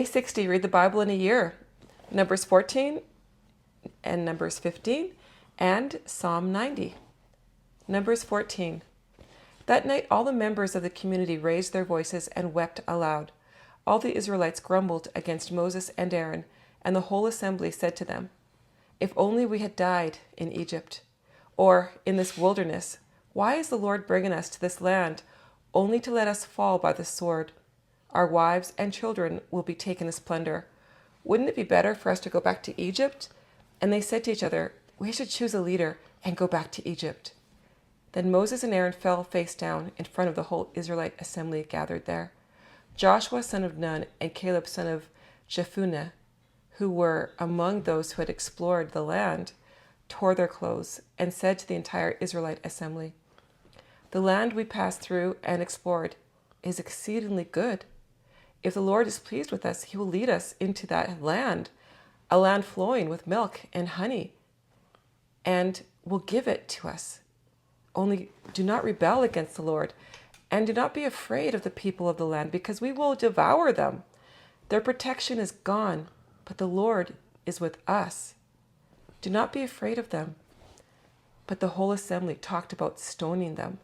Day 60, read the Bible in a year. Numbers 14 and Numbers 15 and Psalm 90. Numbers 14. That night all the members of the community raised their voices and wept aloud. All the Israelites grumbled against Moses and Aaron, and the whole assembly said to them, "If only we had died in Egypt, or in this wilderness. Why is the Lord bringing us to this land, only to let us fall by the sword? Our wives and children will be taken as plunder. Wouldn't it be better for us to go back to Egypt?" And they said to each other, "We should choose a leader and go back to Egypt." Then Moses and Aaron fell face down in front of the whole Israelite assembly gathered there. Joshua son of Nun and Caleb son of Jephunneh, who were among those who had explored the land, tore their clothes and said to the entire Israelite assembly, "The land we passed through and explored is exceedingly good. If the Lord is pleased with us, he will lead us into that land, a land flowing with milk and honey, and will give it to us. Only do not rebel against the Lord, and do not be afraid of the people of the land, because we will devour them. Their protection is gone, but the Lord is with us. Do not be afraid of them." But the whole assembly talked about stoning them.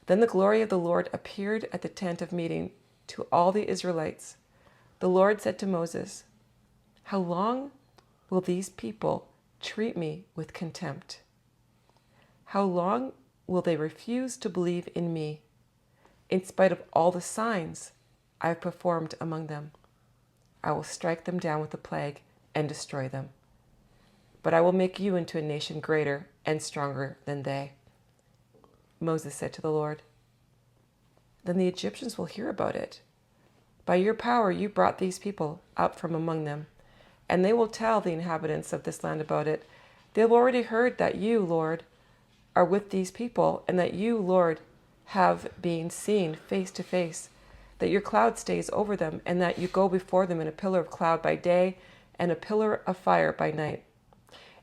Then the glory of the Lord appeared at the tent of meeting to all the Israelites. The Lord said to Moses, "How long will these people treat me with contempt? How long will they refuse to believe in me, in spite of all the signs I have performed among them? I will strike them down with a plague and destroy them. But I will make you into a nation greater and stronger than they." Moses said to the Lord, "Then the Egyptians will hear about it. By your power you brought these people up from among them, and they will tell the inhabitants of this land about it. They have already heard that you, Lord, are with these people, and that you, Lord, have been seen face to face, that your cloud stays over them, and that you go before them in a pillar of cloud by day and a pillar of fire by night.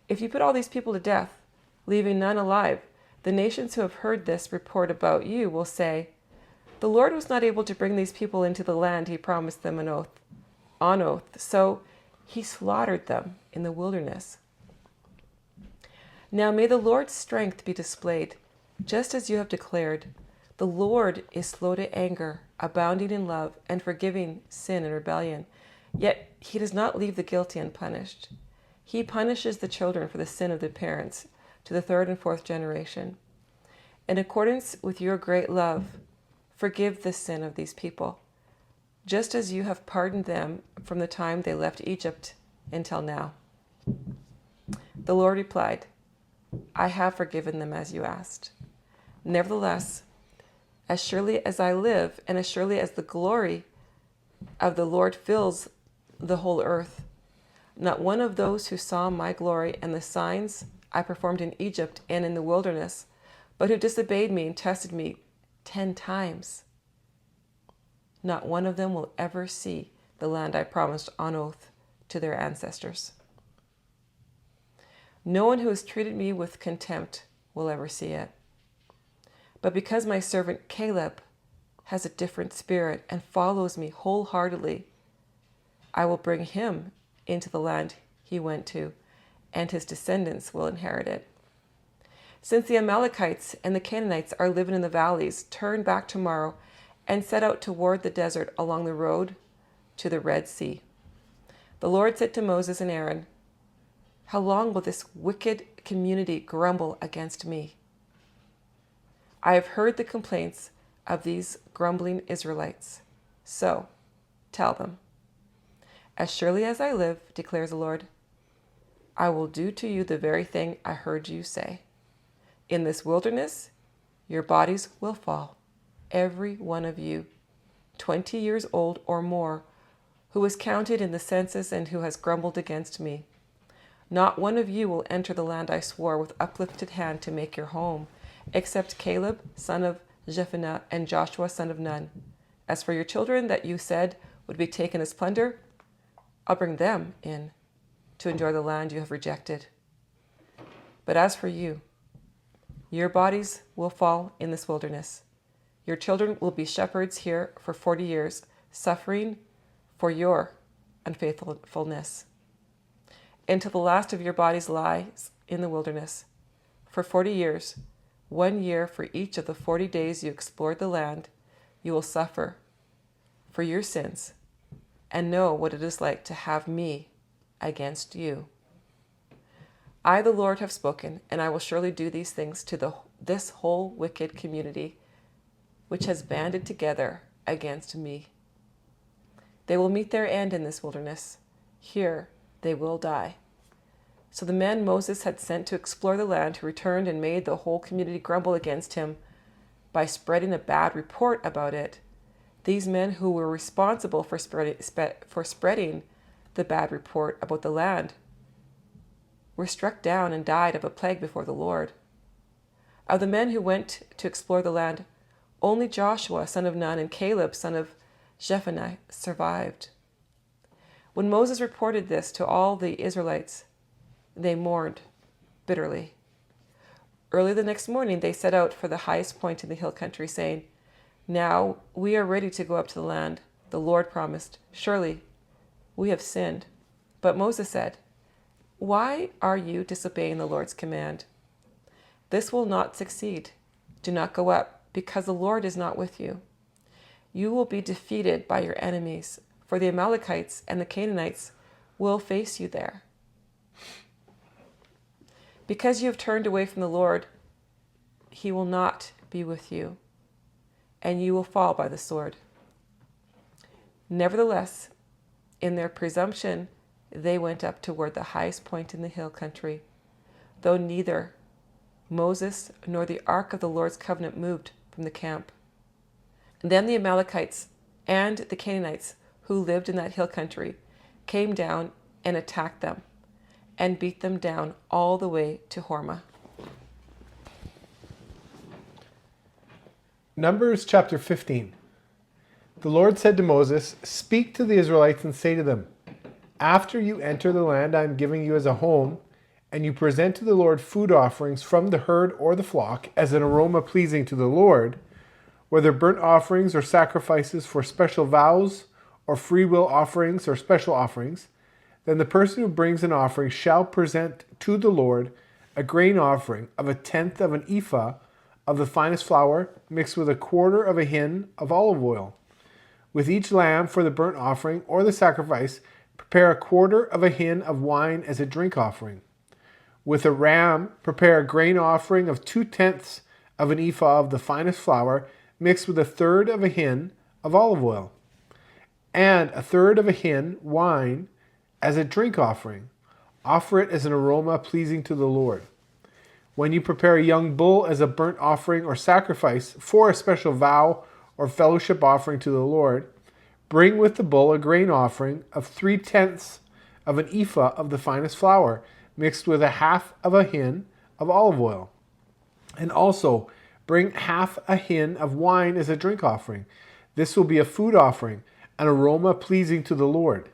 If you put all these people to death, leaving none alive, the nations who have heard this report about you will say, 'The Lord was not able to bring these people into the land he promised them on oath, so he slaughtered them in the wilderness.' Now may the Lord's strength be displayed, just as you have declared. The Lord is slow to anger, abounding in love, and forgiving sin and rebellion. Yet he does not leave the guilty unpunished. He punishes the children for the sin of the parents to the third and fourth generation. In accordance with your great love, forgive the sin of these people, just as you have pardoned them from the time they left Egypt until now." The Lord replied, "I have forgiven them as you asked. Nevertheless, as surely as I live, and as surely as the glory of the Lord fills the whole earth, not one of those who saw my glory and the signs I performed in Egypt and in the wilderness, but who disobeyed me and tested me 10 times, not one of them will ever see the land I promised on oath to their ancestors. No one who has treated me with contempt will ever see it. But because my servant Caleb has a different spirit and follows me wholeheartedly, I will bring him into the land he went to, and his descendants will inherit it. Since the Amalekites and the Canaanites are living in the valleys, turn back tomorrow and set out toward the desert along the road to the Red Sea." The Lord said to Moses and Aaron, "How long will this wicked community grumble against me? I have heard the complaints of these grumbling Israelites. So tell them, as surely as I live, declares the Lord, I will do to you the very thing I heard you say. In this wilderness, your bodies will fall, every one of you, 20 years old or more, who was counted in the census and who has grumbled against me. Not one of you will enter the land I swore with uplifted hand to make your home, except Caleb, son of Jephunneh, and Joshua, son of Nun. As for your children that you said would be taken as plunder, I'll bring them in to enjoy the land you have rejected. But as for you, your bodies will fall in this wilderness. Your children will be shepherds here for 40 years, suffering for your unfaithfulness, until the last of your bodies lies in the wilderness. For 40 years, 1 year for each of the 40 days you explored the land, you will suffer for your sins and know what it is like to have me against you. I, the Lord, have spoken, and I will surely do these things to this whole wicked community, which has banded together against me. They will meet their end in this wilderness. Here they will die. So the men Moses had sent to explore the land returned and made the whole community grumble against him by spreading a bad report about it. These men who were responsible for spreading the bad report about the land were struck down and died of a plague before the Lord. Of the men who went to explore the land, only Joshua, son of Nun, and Caleb, son of Jephunneh, survived. When Moses reported this to all the Israelites, they mourned bitterly. Early the next morning, they set out for the highest point in the hill country, saying, "Now we are ready to go up to the land the Lord promised. Surely we have sinned." But Moses said, "Why are you disobeying the Lord's command? This will not succeed. Do not go up, because the Lord is not with you. You will be defeated by your enemies, for the Amalekites and the Canaanites will face you there. Because you have turned away from the Lord, he will not be with you, and you will fall by the sword." Nevertheless, in their presumption, they went up toward the highest point in the hill country, though neither Moses nor the ark of the Lord's covenant moved from the camp. Then the Amalekites and the Canaanites who lived in that hill country came down and attacked them and beat them down all the way to Hormah. Numbers chapter 15. The Lord said to Moses, "Speak to the Israelites and say to them, after you enter the land I am giving you as a home, and you present to the Lord food offerings from the herd or the flock as an aroma pleasing to the Lord, whether burnt offerings or sacrifices for special vows or free will offerings or special offerings, then the person who brings an offering shall present to the Lord a grain offering of 1/10 of an ephah of the finest flour mixed with 1/4 of a hin of olive oil. With each lamb for the burnt offering or the sacrifice, prepare 1/4 of a hin of wine as a drink offering. With a ram, prepare a grain offering of 2/10 of an ephah of the finest flour mixed with 1/3 of a hin of olive oil, and 1/3 of a hin wine as a drink offering. Offer it as an aroma pleasing to the Lord. When you prepare a young bull as a burnt offering or sacrifice for a special vow or fellowship offering to the Lord, bring with the bull a grain offering of 3/10 of an ephah of the finest flour mixed with 1/2 of a hin of olive oil. And also bring 1/2 a hin of wine as a drink offering. This will be a food offering, an aroma pleasing to the Lord.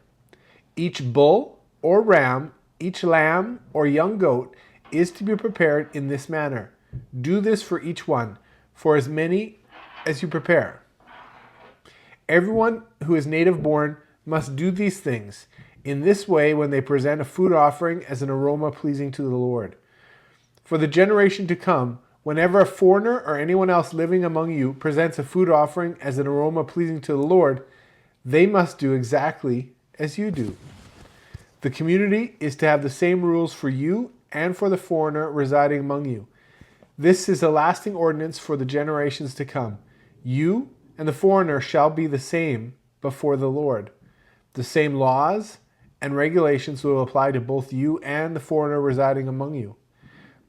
Each bull or ram, each lamb or young goat is to be prepared in this manner. Do this for each one, for as many as you prepare. Everyone who is native born must do these things in this way when they present a food offering as an aroma pleasing to the Lord. For the generation to come, whenever a foreigner or anyone else living among you presents a food offering as an aroma pleasing to the Lord, they must do exactly as you do. The community is to have the same rules for you and for the foreigner residing among you. This is a lasting ordinance for the generations to come. You and the foreigner shall be the same before the Lord. The same laws and regulations will apply to both you and the foreigner residing among you."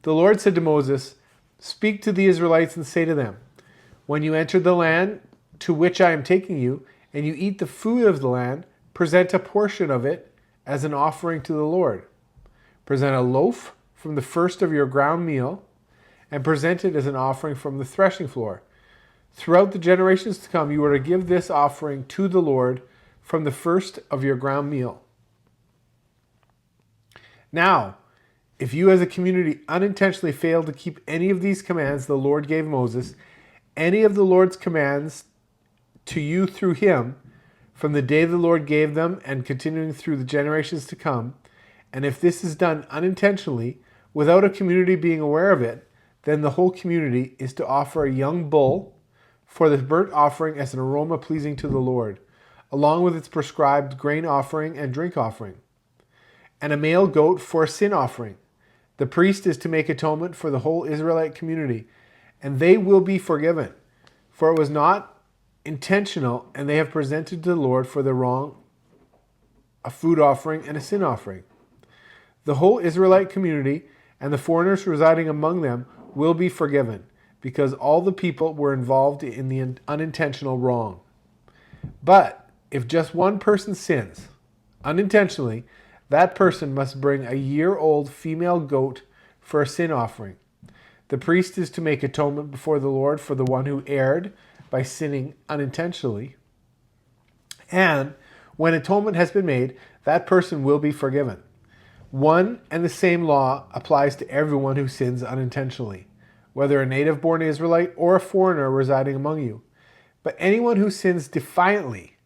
The Lord said to Moses, "Speak to the Israelites and say to them, when you enter the land to which I am taking you, and you eat the food of the land, present a portion of it as an offering to the Lord. Present a loaf from the first of your ground meal, and present it as an offering from the threshing floor. Throughout the generations to come, you are to give this offering to the Lord from the first of your ground meal. Now, if you as a community unintentionally fail to keep any of these commands the Lord gave Moses, any of the Lord's commands to you through him, from the day the Lord gave them and continuing through the generations to come. And if this is done unintentionally, without a community being aware of it, then the whole community is to offer a young bull for the burnt offering as an aroma pleasing to the Lord, along with its prescribed grain offering and drink offering, and a male goat for a sin offering. The priest is to make atonement for the whole Israelite community, and they will be forgiven, for it was not intentional, and they have presented to the Lord for the wrong a food offering and a sin offering. The whole Israelite community and the foreigners residing among them will be forgiven, because all the people were involved in the unintentional wrong. But if just one person sins unintentionally, that person must bring a year-old female goat for a sin offering. The priest is to make atonement before the Lord for the one who erred by sinning unintentionally. And when atonement has been made, that person will be forgiven. One and the same law applies to everyone who sins unintentionally, whether a native-born Israelite or a foreigner residing among you. But anyone who sins defiantly,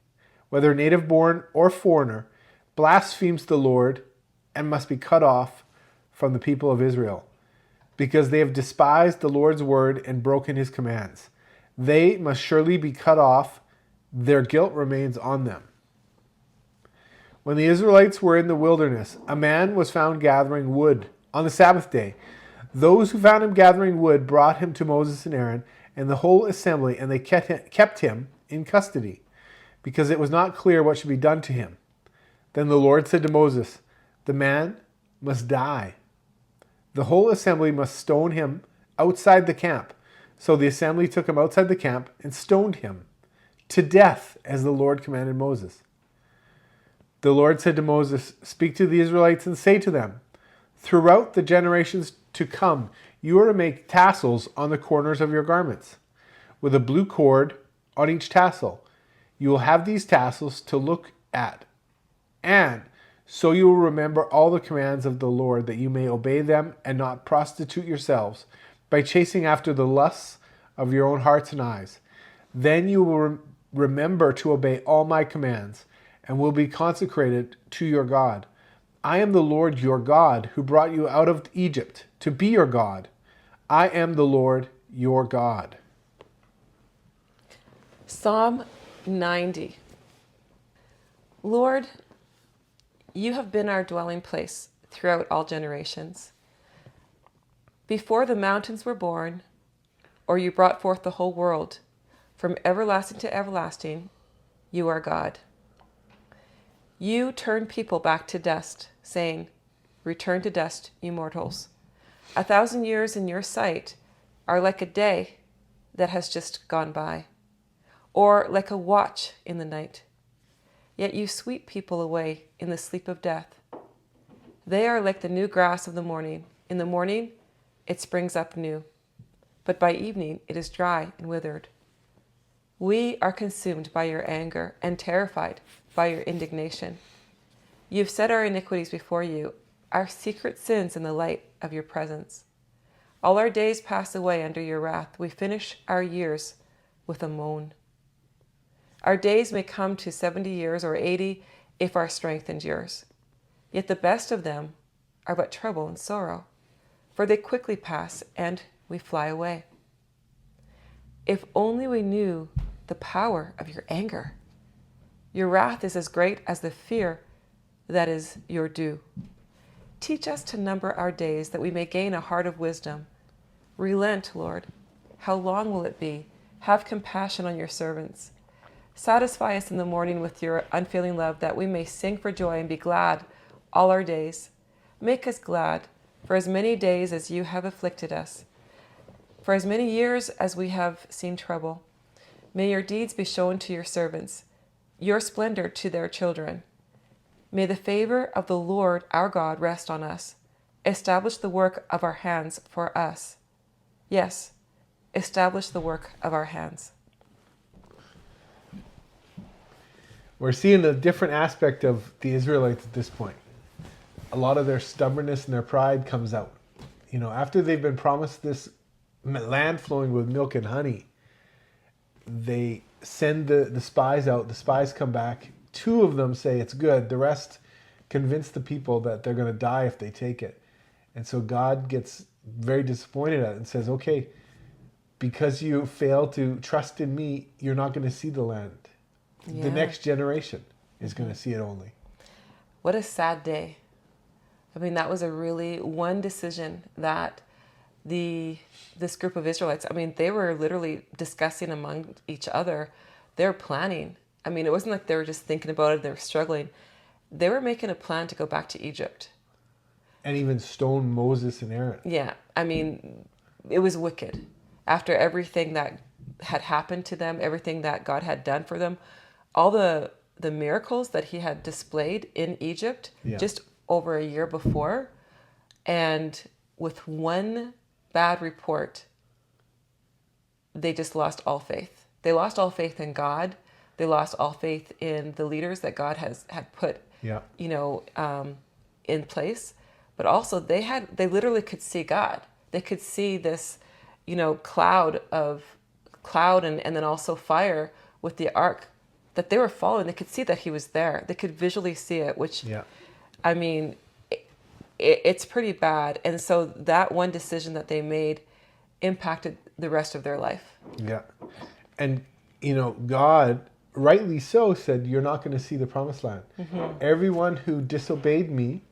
whether native-born or foreigner, blasphemes the Lord and must be cut off from the people of Israel, because they have despised the Lord's word and broken his commands. They must surely be cut off. Their guilt remains on them. When the Israelites were in the wilderness, a man was found gathering wood on the Sabbath day. Those who found him gathering wood brought him to Moses and Aaron and the whole assembly, and they kept him in custody, because it was not clear what should be done to him. Then the Lord said to Moses, "The man must die. The whole assembly must stone him outside the camp." So the assembly took him outside the camp and stoned him to death, as the Lord commanded Moses. The Lord said to Moses, "Speak to the Israelites and say to them, throughout the generations to come, you are to make tassels on the corners of your garments, with a blue cord on each tassel. You will have these tassels to look at, and so you will remember all the commands of the Lord, that you may obey them and not prostitute yourselves by chasing after the lusts of your own hearts and eyes. Then you will remember to obey all my commands and will be consecrated to your God. I am the Lord your God, who brought you out of Egypt to be your God. I am the Lord your God." Psalm 90. Lord, you have been our dwelling place throughout all generations. Before the mountains were born, or you brought forth the whole world, from everlasting to everlasting, you are God. You turn people back to dust, saying, "Return to dust, you mortals." 1,000 years in your sight are like a day that has just gone by, or like a watch in the night. Yet you sweep people away in the sleep of death. They are like the new grass of the morning. In the morning, it springs up new, but by evening it is dry and withered. We are consumed by your anger and terrified by your indignation. You have set our iniquities before you, our secret sins in the light of your presence. All our days pass away under your wrath. We finish our years with a moan. Our days may come to 70 years or 80 if our strength endures. Yet the best of them are but trouble and sorrow, for they quickly pass and we fly away. If only we knew the power of your anger. Your wrath is as great as the fear that is your due. Teach us to number our days, that we may gain a heart of wisdom. Relent, Lord. How long will it be? Have compassion on your servants. Satisfy us in the morning with your unfailing love, that we may sing for joy and be glad all our days. Make us glad for as many days as you have afflicted us, for as many years as we have seen trouble. May your deeds be shown to your servants, your splendor to their children. May the favor of the Lord our God rest on us. Establish the work of our hands for us. Yes, establish the work of our hands. We're seeing a different aspect of the Israelites at this point. A lot of their stubbornness and their pride comes out. After they've been promised this land flowing with milk and honey, they send the spies out. The spies come back. 2 of them say it's good. The rest convince the people that they're going to die if they take it. And so God gets very disappointed at it and says, okay, because you fail to trust in me, you're not going to see the land. Yeah. The next generation is going to see it only. What a sad day. I mean, that was a really one decision that this group of Israelites, I mean, they were literally discussing among each other. They're planning. I mean, it wasn't like they were just thinking about it, they were struggling. They were making a plan to go back to Egypt. And even stone Moses and Aaron. Yeah, I mean, it was wicked. After everything that had happened to them, everything that God had done for them, all the miracles that he had displayed in Egypt just over a year before, and with one bad report, they just lost all faith. They lost all faith in God. They lost all faith in the leaders that God had put, in place. But also they literally could see God. They could see this, cloud and then also fire with the ark that they were following. They could see that he was there. They could visually see it, which, I mean, it's pretty bad. And so that one decision that they made impacted the rest of their life. Yeah. And, God, rightly so, said, you're not going to see the promised land. Mm-hmm. Everyone who disobeyed me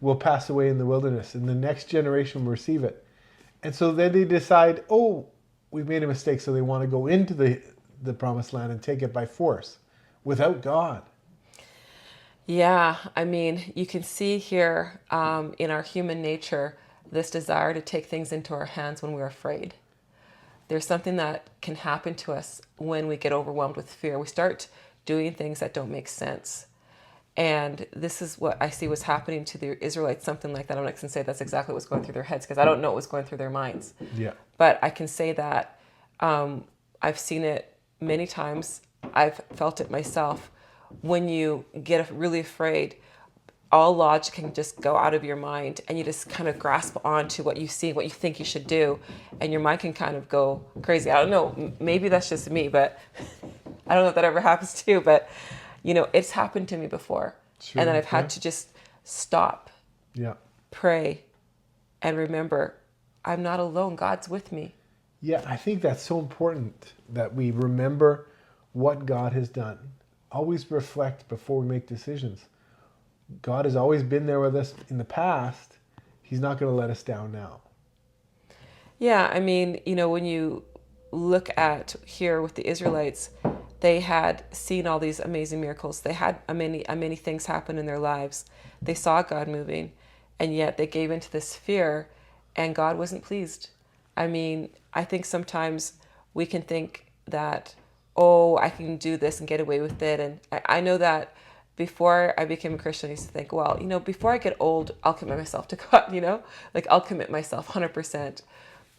will pass away in the wilderness, and the next generation will receive it. And so then they decide, we made a mistake, so they want to go into the promised land and take it by force without God. Yeah, I mean, you can see here in our human nature this desire to take things into our hands when we're afraid. There's something that can happen to us when we get overwhelmed with fear. We start doing things that don't make sense. And this is what I see was happening to the Israelites, something like that. I'm not going to say that's exactly what's going through their heads because I don't know what was going through their minds. Yeah. But I can say that I've seen it many times. I've felt it myself. When you get really afraid, all logic can just go out of your mind and you just kind of grasp onto what you see, what you think you should do, and your mind can kind of go crazy. I don't know, maybe that's just me, but I don't know if that ever happens to you, but it's happened to me before. Sure, and then I've had to just stop, pray, and remember, I'm not alone. God's with me. Yeah, I think that's so important that we remember what God has done. Always reflect before we make decisions. God has always been there with us in the past. He's not going to let us down now. Yeah, I mean, when you look at here with the Israelites, they had seen all these amazing miracles. They had many things happen in their lives. They saw God moving, and yet they gave into this fear, and God wasn't pleased. I mean, I think sometimes we can think that, I can do this and get away with it. And I know that before I became a Christian, I used to think, well, before I get old, I'll commit myself to God, like I'll commit myself 100%.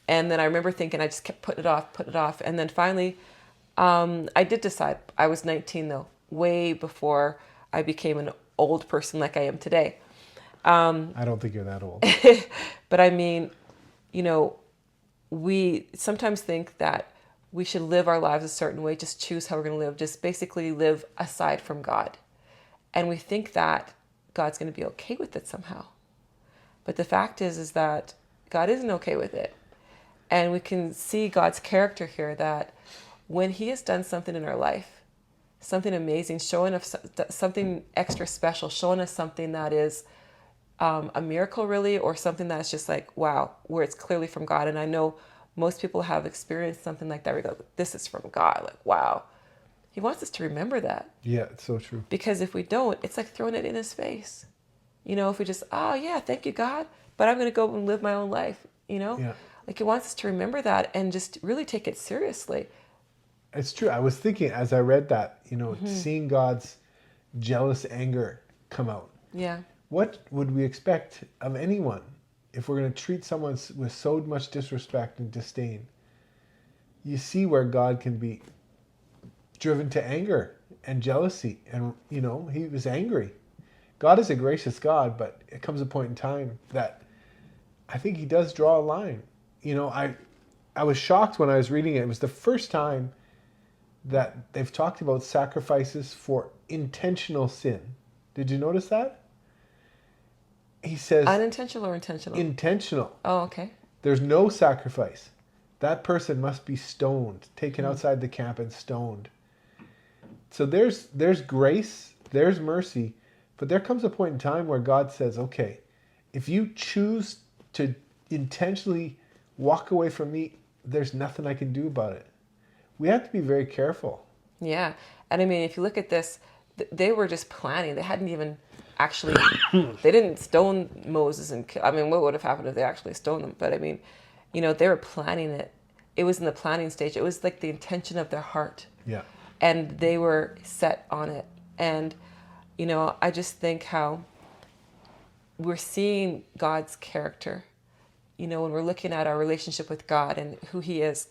And then I remember thinking, I just kept putting it off. And then finally, I did decide. I was 19 though, way before I became an old person like I am today. I don't think you're that old. But I mean, we sometimes think that we should live our lives a certain way, just choose how we're going to live, just basically live aside from God. And we think that God's going to be okay with it somehow. But the fact is that God isn't okay with it. And we can see God's character here, that when he has done something in our life, something amazing, showing us something extra special, showing us something that is a miracle really, or something that's just like, wow, where it's clearly from God. And I know most people have experienced something like that where you go, this is from God, like, wow. He wants us to remember that. Yeah, it's so true. Because if we don't, it's like throwing it in his face. If we just, thank you, God, but I'm going to go and live my own life, Yeah. Like he wants us to remember that and just really take it seriously. It's true. I was thinking as I read that, seeing God's jealous anger come out. Yeah. What would we expect of anyone if we're going to treat someone with so much disrespect and disdain? You see where God can be driven to anger and jealousy. And, he was angry. God is a gracious God, but it comes a point in time that I think he does draw a line. I was shocked when I was reading it. It was the first time that they've talked about sacrifices for intentional sin. Did you notice that? He says Unintentional or intentional? intentional. Oh, okay. There's no sacrifice. That person must be stoned, taken outside the camp and stoned. So there's grace, there's mercy, but there comes a point in time where God says, okay, if you choose to intentionally walk away from me, there's nothing I can do about it. We have to be very careful. Yeah. And I mean, if you look at this, they were just planning. They hadn't even actually, they didn't stone Moses and kill. I mean, what would have happened if they actually stoned them? But I mean, they were planning it. It was in the planning stage. It was like the intention of their heart. Yeah. And they were set on it. And, I just think how we're seeing God's character. When we're looking at our relationship with God and who he is,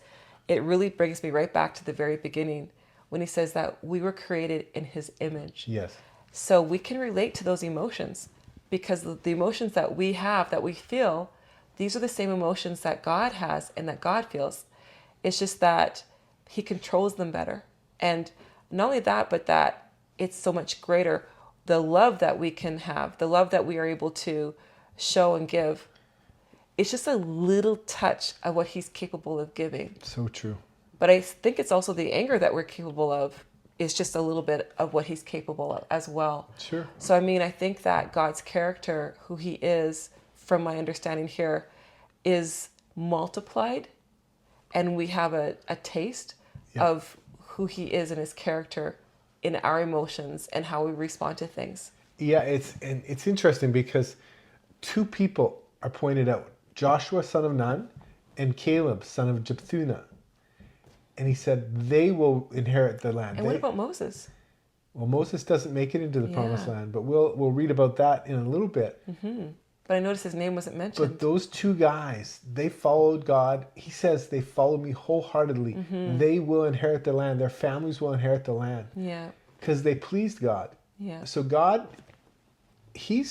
it really brings me right back to the very beginning when he says that we were created in his image. Yes. So we can relate to those emotions because the emotions that we have, that we feel, these are the same emotions that God has and that God feels. It's just that he controls them better. And not only that, but that it's so much greater. The love that we can have, the love that we are able to show and give, it's just a little touch of what he's capable of giving. So true. But I think it's also the anger that we're capable of is just a little bit of what he's capable of as well. Sure. So, I mean, I think that God's character, who he is, from my understanding here, is multiplied. And we have a taste of who he is and his character in our emotions and how we respond to things. Yeah, it's interesting because two people are pointed out. Joshua, son of Nun, and Caleb, son of Jephunneh. And he said they will inherit the land. And what about Moses? Well, Moses doesn't make it into the promised land, but we'll read about that in a little bit. Mm-hmm. But I noticed his name wasn't mentioned. But those two guys, they followed God. He says they follow me wholeheartedly. Mm-hmm. They will inherit the land. Their families will inherit the land. Yeah. Because they pleased God. Yeah. So God, he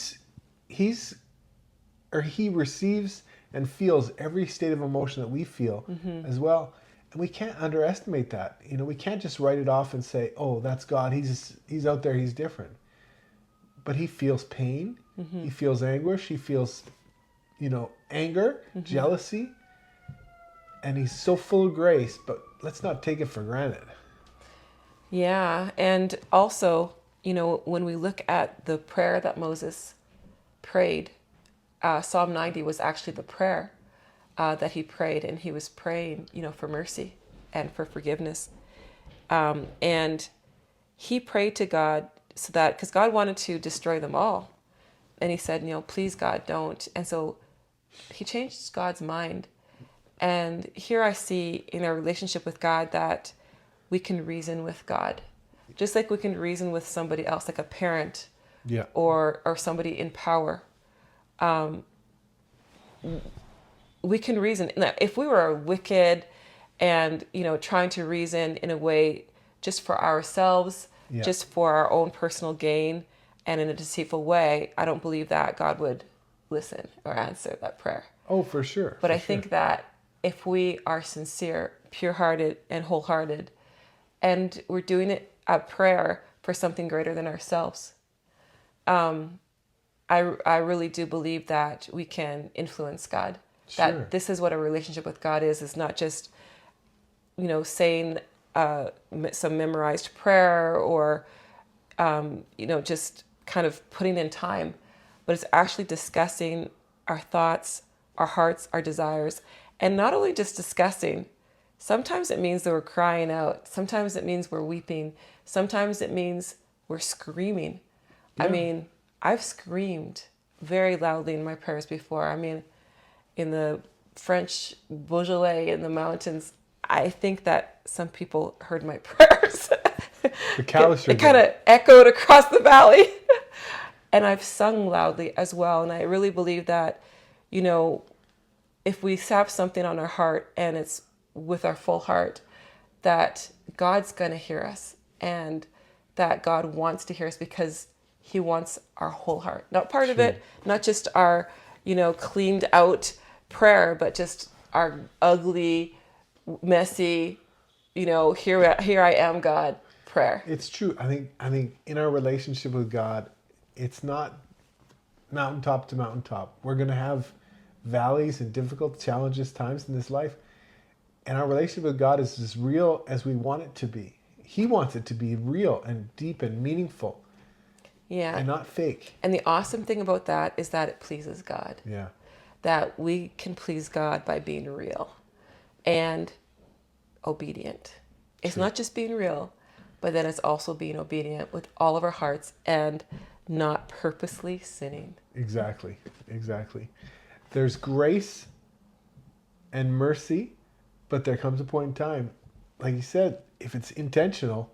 receives and feels every state of emotion that we feel as well. And we can't underestimate that. We can't just write it off and say, oh, that's God. He's out there. He's different. But he feels pain. Mm-hmm. He feels anguish. He feels, anger, jealousy. And he's so full of grace, but let's not take it for granted. Yeah. And also, when we look at the prayer that Moses prayed, Psalm 90 was actually the prayer that he prayed, and he was praying, for mercy and for forgiveness. And he prayed to God so that, because God wanted to destroy them all. And he said, please God, don't. And so he changed God's mind. And here I see in our relationship with God that we can reason with God, just like we can reason with somebody else, like a parent or somebody in power. We can reason. Now, if we were wicked and, trying to reason in a way just for ourselves, just for our own personal gain and in a deceitful way, I don't believe that God would listen or answer that prayer. Oh, for sure. But I think that if we are sincere, pure-hearted, and wholehearted, and we're doing it a prayer for something greater than ourselves, I really do believe that we can influence God. Sure. That this is what a relationship with God is not just, saying some memorized prayer or, just kind of putting in time, but it's actually discussing our thoughts, our hearts, our desires, and not only just discussing. Sometimes it means that we're crying out. Sometimes it means we're weeping. Sometimes it means we're screaming. Yeah. I mean, I've screamed very loudly in my prayers before. I mean, in the French Beaujolais in the mountains, I think that some people heard my prayers. It kind of echoed across the valley. And I've sung loudly as well. And I really believe that, if we have something on our heart and it's with our full heart, that God's going to hear us and that God wants to hear us because he wants our whole heart. Not part of it, not just our, cleaned out prayer, but just our ugly, messy, here I am, God prayer. It's true. I think in our relationship with God, it's not mountaintop to mountaintop. We're going to have valleys and difficult challenges times in this life. And our relationship with God is as real as we want it to be. He wants it to be real and deep and meaningful. Yeah. And not fake. And the awesome thing about that is that it pleases God. Yeah. That we can please God by being real and obedient. It's True. not just being real, but then it's also being obedient with all of our hearts and not purposely sinning. Exactly. There's grace and mercy, but there comes a point in time, like you said, if it's intentional,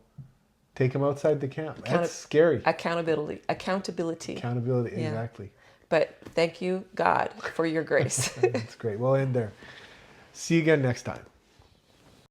take them outside the camp. That's scary. Accountability. Accountability, Yeah. exactly. But thank you, God, for your grace. That's great. We'll end there. See you again next time.